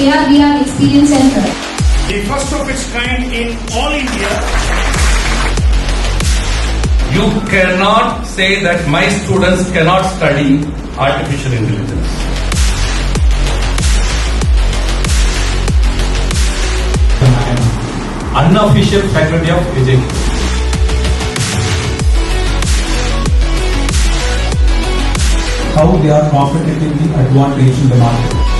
AR/VR Experience Center. The first of its kind in all India. You cannot say that my students cannot study artificial intelligence. Unofficial faculty of AJKCAS. How they are competitively advantaged in the market.